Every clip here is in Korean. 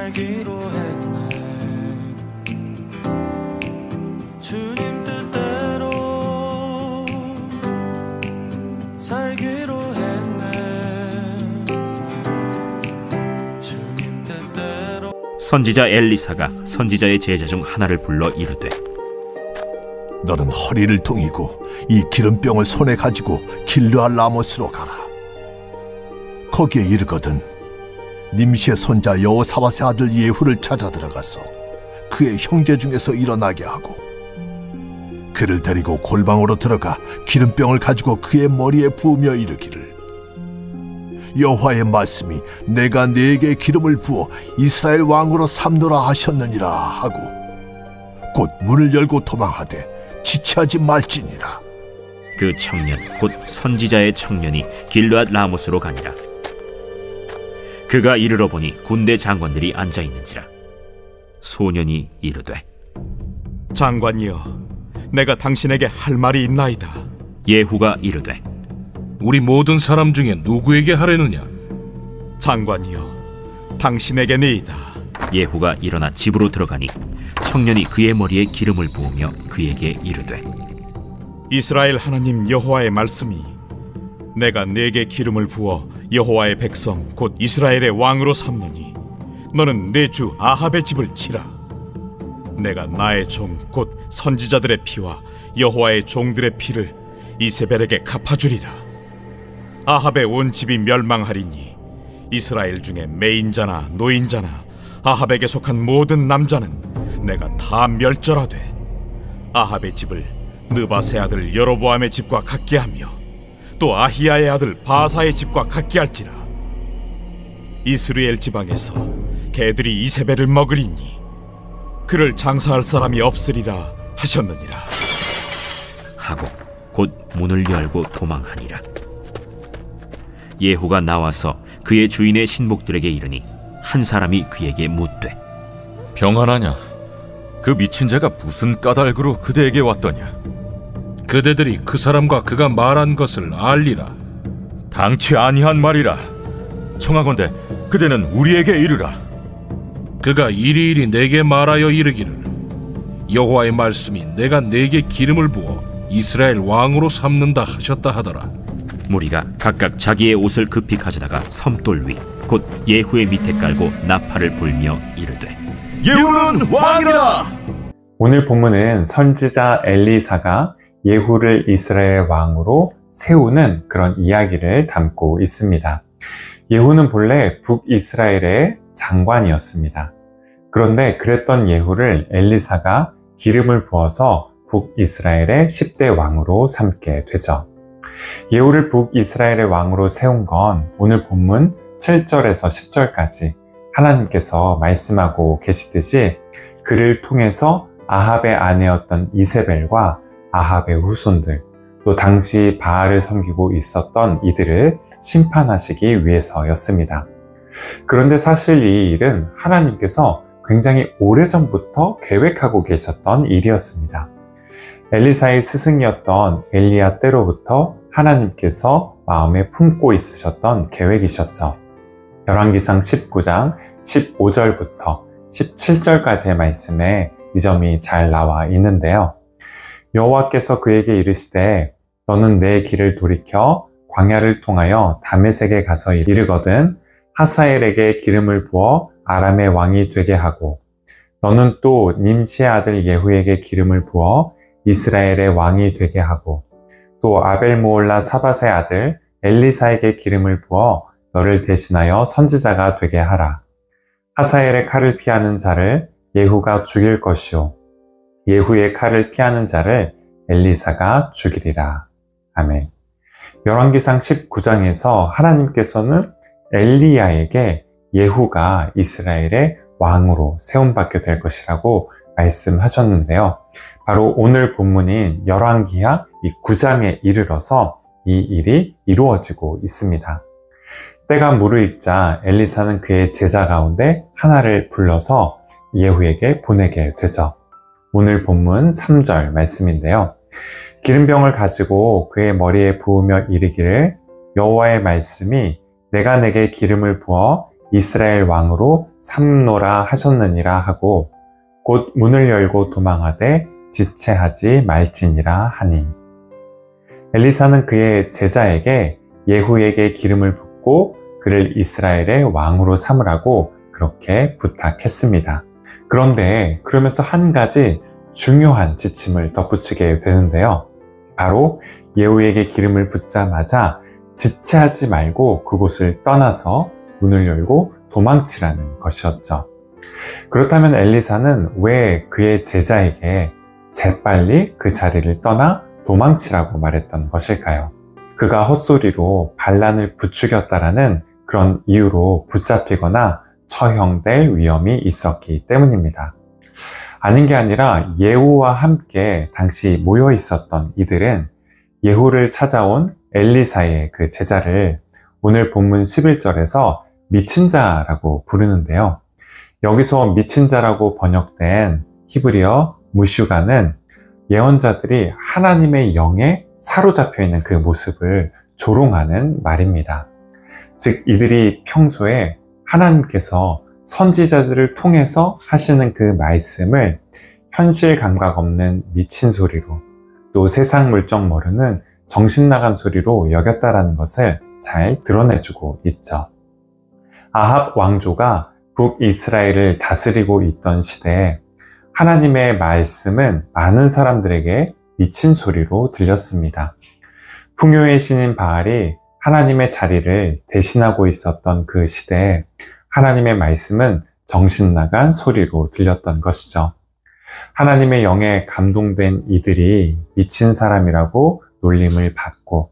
살기로 했네. 주님 뜻대로 살기로 했네. 주님 뜻대로. 선지자 엘리사가 선지자의 제자 중 하나를 불러 이르되, 너는 허리를 동이고 이 기름병을 손에 가지고 길르앗 라모스로 가라. 거기에 이르거든 님시의 손자 여호사밧의 아들 예후를 찾아 들어가서 그의 형제 중에서 일어나게 하고, 그를 데리고 골방으로 들어가 기름병을 가지고 그의 머리에 부으며 이르기를, 여호와의 말씀이 내가 네게 기름을 부어 이스라엘 왕으로 삼노라 하셨느니라 하고, 곧 문을 열고 도망하되 지체하지 말지니라. 그 청년 곧 선지자의 청년이 길르앗 라모스로 가니라. 그가 이르러 보니 군대 장관들이 앉아 있는지라. 소년이 이르되, 장관이여, 내가 당신에게 할 말이 있나이다. 예후가 이르되, 우리 모든 사람 중에 누구에게 하려느냐? 장관이여, 당신에게니이다. 예후가 일어나 집으로 들어가니 청년이 그의 머리에 기름을 부으며 그에게 이르되, 이스라엘 하나님 여호와의 말씀이 내가 네게 기름을 부어 여호와의 백성 곧 이스라엘의 왕으로 삼느니 너는 내 주 아합의 집을 치라. 내가 나의 종 곧 선지자들의 피와 여호와의 종들의 피를 이세벨에게 갚아주리라. 아합의 온 집이 멸망하리니 이스라엘 중에 매인자나 노인자나 아합에게 속한 모든 남자는 내가 다 멸절하되 아합의 집을 느바세 아들 여로보암의 집과 같게 하며 또 아히야의 아들 바사의 집과 같게 할지라. 이스라엘 지방에서 개들이 이세벨을 먹으리니 그를 장사할 사람이 없으리라 하셨느니라. 하고 곧 문을 열고 도망하니라. 예후가 나와서 그의 주인의 신복들에게 이르니 한 사람이 그에게 묻되, 평안하냐? 그 미친 자가 무슨 까닭으로 그대에게 왔더냐? 그대들이 그 사람과 그가 말한 것을 알리라. 당치 아니한 말이라. 청하건대 그대는 우리에게 이르라. 그가 이리이리 내게 말하여 이르기를, 여호와의 말씀이 내가 네게 기름을 부어 이스라엘 왕으로 삼는다 하셨다 하더라. 무리가 각각 자기의 옷을 급히 가져다가 섬돌 위 곧 예후의 밑에 깔고 나팔을 불며 이르되, 예후는 왕이라. 오늘 본문은 선지자 엘리사가 예후를 이스라엘 왕으로 세우는 그런 이야기를 담고 있습니다. 예후는 본래 북이스라엘의 장관이었습니다. 그런데 그랬던 예후를 엘리사가 기름을 부어서 북이스라엘의 10대 왕으로 삼게 되죠. 예후를 북이스라엘의 왕으로 세운 건 오늘 본문 7절에서 10절까지 하나님께서 말씀하고 계시듯이 그를 통해서 아합의 아내였던 이세벨과 아합의 후손들, 또 당시 바알을 섬기고 있었던 이들을 심판하시기 위해서였습니다. 그런데 사실 이 일은 하나님께서 굉장히 오래전부터 계획하고 계셨던 일이었습니다. 엘리사의 스승이었던 엘리야 때로부터 하나님께서 마음에 품고 있으셨던 계획이셨죠. 열왕기상 19장 15절부터 17절까지의 말씀에 이 점이 잘 나와 있는데요. 여호와께서 그에게 이르시되 너는 내 길을 돌이켜 광야를 통하여 다메섹에 가서 이르거든 하사엘에게 기름을 부어 아람의 왕이 되게 하고, 너는 또 님시의 아들 예후에게 기름을 부어 이스라엘의 왕이 되게 하고, 또 아벨모올라 사밧의 아들 엘리사에게 기름을 부어 너를 대신하여 선지자가 되게 하라. 하사엘의 칼을 피하는 자를 예후가 죽일 것이요 예후의 칼을 피하는 자를 엘리사가 죽이리라. 아멘. 열왕기상 19장에서 하나님께서는 엘리야에게 예후가 이스라엘의 왕으로 세움받게 될 것이라고 말씀하셨는데요. 바로 오늘 본문인 열왕기하 9장에 이르러서 이 일이 이루어지고 있습니다. 때가 무르익자 엘리사는 그의 제자 가운데 하나를 불러서 예후에게 보내게 되죠. 오늘 본문 3절 말씀인데요. 기름병을 가지고 그의 머리에 부으며 이르기를, 여호와의 말씀이 내가 내게 기름을 부어 이스라엘 왕으로 삼노라 하셨느니라 하고 곧 문을 열고 도망하되 지체하지 말지니라 하니. 엘리사는 그의 제자에게 예후에게 기름을 붓고 그를 이스라엘의 왕으로 삼으라고 그렇게 부탁했습니다. 그런데 그러면서 한 가지 중요한 지침을 덧붙이게 되는데요. 바로 예후에게 기름을 붓자마자 지체하지 말고 그곳을 떠나서 문을 열고 도망치라는 것이었죠. 그렇다면 엘리사는 왜 그의 제자에게 재빨리 그 자리를 떠나 도망치라고 말했던 것일까요? 그가 헛소리로 반란을 부추겼다라는 그런 이유로 붙잡히거나 처형될 위험이 있었기 때문입니다. 아닌 게 아니라 예후와 함께 당시 모여 있었던 이들은 예후를 찾아온 엘리사의 그 제자를 오늘 본문 11절에서 미친 자라고 부르는데요. 여기서 미친 자라고 번역된 히브리어 무슈가는 예언자들이 하나님의 영에 사로잡혀 있는 그 모습을 조롱하는 말입니다. 즉 이들이 평소에 하나님께서 선지자들을 통해서 하시는 그 말씀을 현실 감각 없는 미친 소리로 또 세상 물정 모르는 정신 나간 소리로 여겼다라는 것을 잘 드러내주고 있죠. 아합 왕조가 북이스라엘을 다스리고 있던 시대에 하나님의 말씀은 많은 사람들에게 미친 소리로 들렸습니다. 풍요의 신인 바알이 하나님의 자리를 대신하고 있었던 그 시대에 하나님의 말씀은 정신나간 소리로 들렸던 것이죠. 하나님의 영에 감동된 이들이 미친 사람이라고 놀림을 받고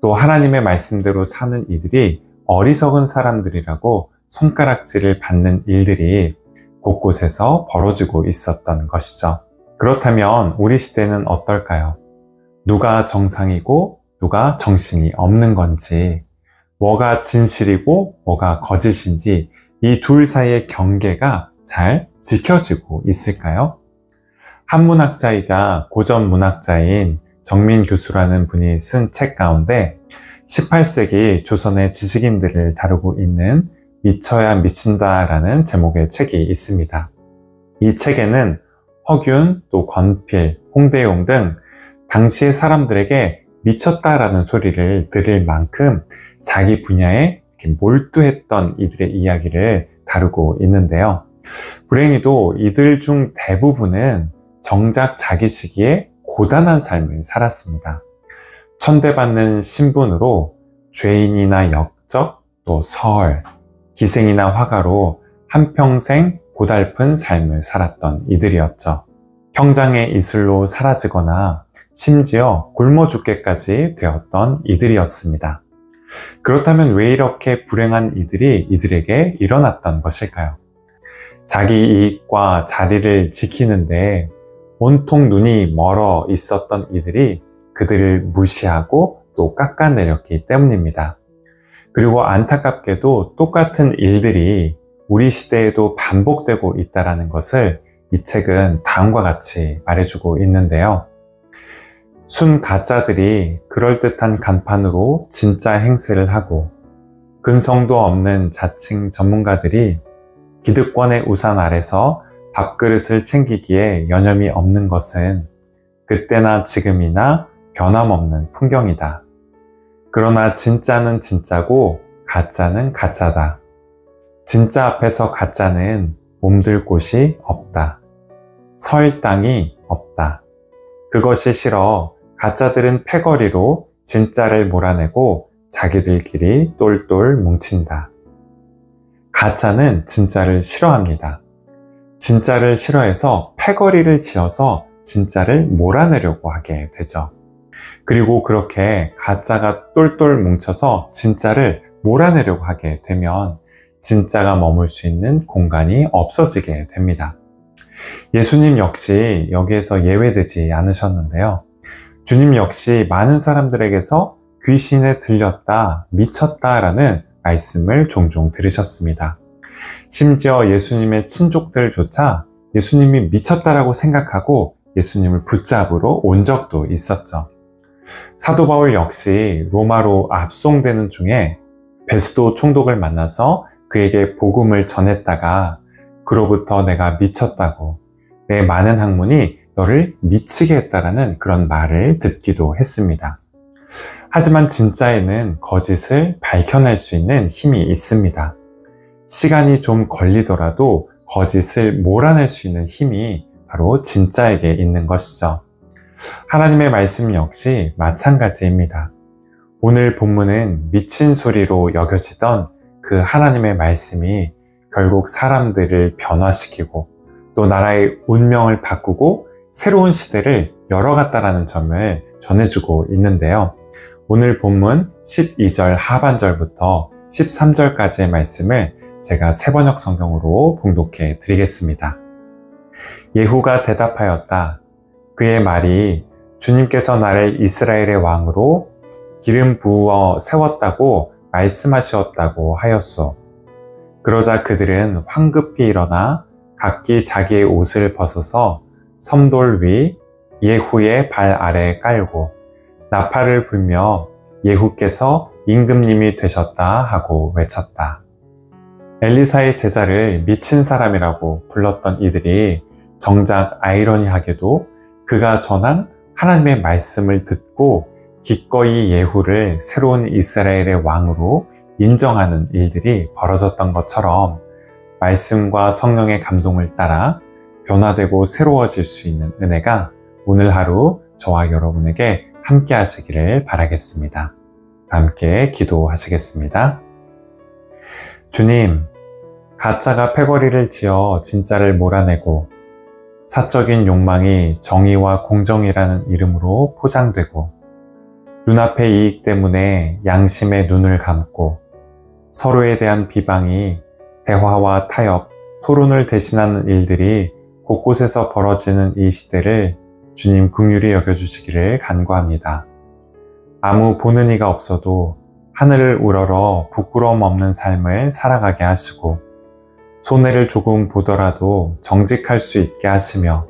또 하나님의 말씀대로 사는 이들이 어리석은 사람들이라고 손가락질을 받는 일들이 곳곳에서 벌어지고 있었던 것이죠. 그렇다면 우리 시대는 어떨까요? 누가 정상이고 누가 정신이 없는 건지, 뭐가 진실이고 뭐가 거짓인지 이 둘 사이의 경계가 잘 지켜지고 있을까요? 한문학자이자 고전문학자인 정민 교수라는 분이 쓴 책 가운데 18세기 조선의 지식인들을 다루고 있는 미쳐야 미친다라는 제목의 책이 있습니다. 이 책에는 허균, 또 권필, 홍대용 등 당시의 사람들에게 미쳤다라는 소리를 들을 만큼 자기 분야에 몰두했던 이들의 이야기를 다루고 있는데요. 불행히도 이들 중 대부분은 정작 자기 시기에 고단한 삶을 살았습니다. 천대받는 신분으로 죄인이나 역적, 또 서얼, 기생이나 화가로 한평생 고달픈 삶을 살았던 이들이었죠. 평장의 이슬로 사라지거나 심지어 굶어 죽게까지 되었던 이들이었습니다. 그렇다면 왜 이렇게 불행한 이들이 이들에게 일어났던 것일까요? 자기 이익과 자리를 지키는데 온통 눈이 멀어 있었던 이들이 그들을 무시하고 또 깎아내렸기 때문입니다. 그리고 안타깝게도 똑같은 일들이 우리 시대에도 반복되고 있다는 것을 이 책은 다음과 같이 말해주고 있는데요. 순 가짜들이 그럴듯한 간판으로 진짜 행세를 하고 근성도 없는 자칭 전문가들이 기득권의 우산 아래서 밥그릇을 챙기기에 여념이 없는 것은 그때나 지금이나 변함없는 풍경이다. 그러나 진짜는 진짜고 가짜는 가짜다. 진짜 앞에서 가짜는 몸들 곳이 없다. 설 땅이 없다. 그것이 싫어 가짜들은 패거리로 진짜를 몰아내고 자기들끼리 똘똘 뭉친다. 가짜는 진짜를 싫어합니다. 진짜를 싫어해서 패거리를 지어서 진짜를 몰아내려고 하게 되죠. 그리고 그렇게 가짜가 똘똘 뭉쳐서 진짜를 몰아내려고 하게 되면 진짜가 머물 수 있는 공간이 없어지게 됩니다. 예수님 역시 여기에서 예외되지 않으셨는데요. 주님 역시 많은 사람들에게서 귀신에 들렸다, 미쳤다라는 말씀을 종종 들으셨습니다. 심지어 예수님의 친족들조차 예수님이 미쳤다라고 생각하고 예수님을 붙잡으러 온 적도 있었죠. 사도 바울 역시 로마로 압송되는 중에 베스도 총독을 만나서 그에게 복음을 전했다가 그로부터 내가 미쳤다고, 내 많은 학문이 너를 미치게 했다라는 그런 말을 듣기도 했습니다. 하지만 진짜에는 거짓을 밝혀낼 수 있는 힘이 있습니다. 시간이 좀 걸리더라도 거짓을 몰아낼 수 있는 힘이 바로 진짜에게 있는 것이죠. 하나님의 말씀 역시 마찬가지입니다. 오늘 본문은 미친 소리로 여겨지던 그 하나님의 말씀이 결국 사람들을 변화시키고 또 나라의 운명을 바꾸고 새로운 시대를 열어갔다라는 점을 전해주고 있는데요. 오늘 본문 12절 하반절부터 13절까지의 말씀을 제가 새번역 성경으로 봉독해 드리겠습니다. 예후가 대답하였다. 그의 말이 주님께서 나를 이스라엘의 왕으로 기름 부어 세웠다고 말씀하셨다고 하였소. 그러자 그들은 황급히 일어나 각기 자기의 옷을 벗어서 섬돌 위 예후의 발 아래에 깔고 나팔을 불며 예후께서 임금님이 되셨다 하고 외쳤다. 엘리사의 제자를 미친 사람이라고 불렀던 이들이 정작 아이러니하게도 그가 전한 하나님의 말씀을 듣고 기꺼이 예후를 새로운 이스라엘의 왕으로 인정하는 일들이 벌어졌던 것처럼 말씀과 성령의 감동을 따라 변화되고 새로워질 수 있는 은혜가 오늘 하루 저와 여러분에게 함께 하시기를 바라겠습니다. 함께 기도하시겠습니다. 주님, 가짜가 패거리를 지어 진짜를 몰아내고 사적인 욕망이 정의와 공정이라는 이름으로 포장되고 눈앞의 이익 때문에 양심의 눈을 감고 서로에 대한 비방이 대화와 타협, 토론을 대신하는 일들이 곳곳에서 벌어지는 이 시대를 주님 긍휼히 여겨주시기를 간구합니다. 아무 보는 이가 없어도 하늘을 우러러 부끄러움 없는 삶을 살아가게 하시고 손해를 조금 보더라도 정직할 수 있게 하시며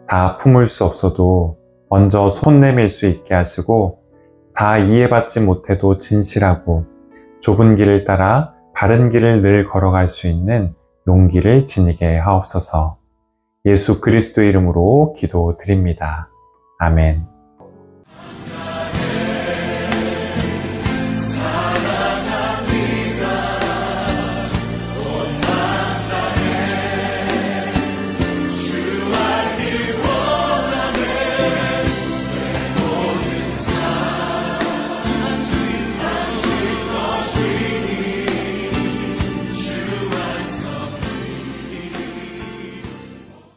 다 품을 수 없어도 먼저 손 내밀 수 있게 하시고 다 이해받지 못해도 진실하고 좁은 길을 따라 바른 길을 늘 걸어갈 수 있는 용기를 지니게 하옵소서. 예수 그리스도의 이름으로 기도드립니다. 아멘.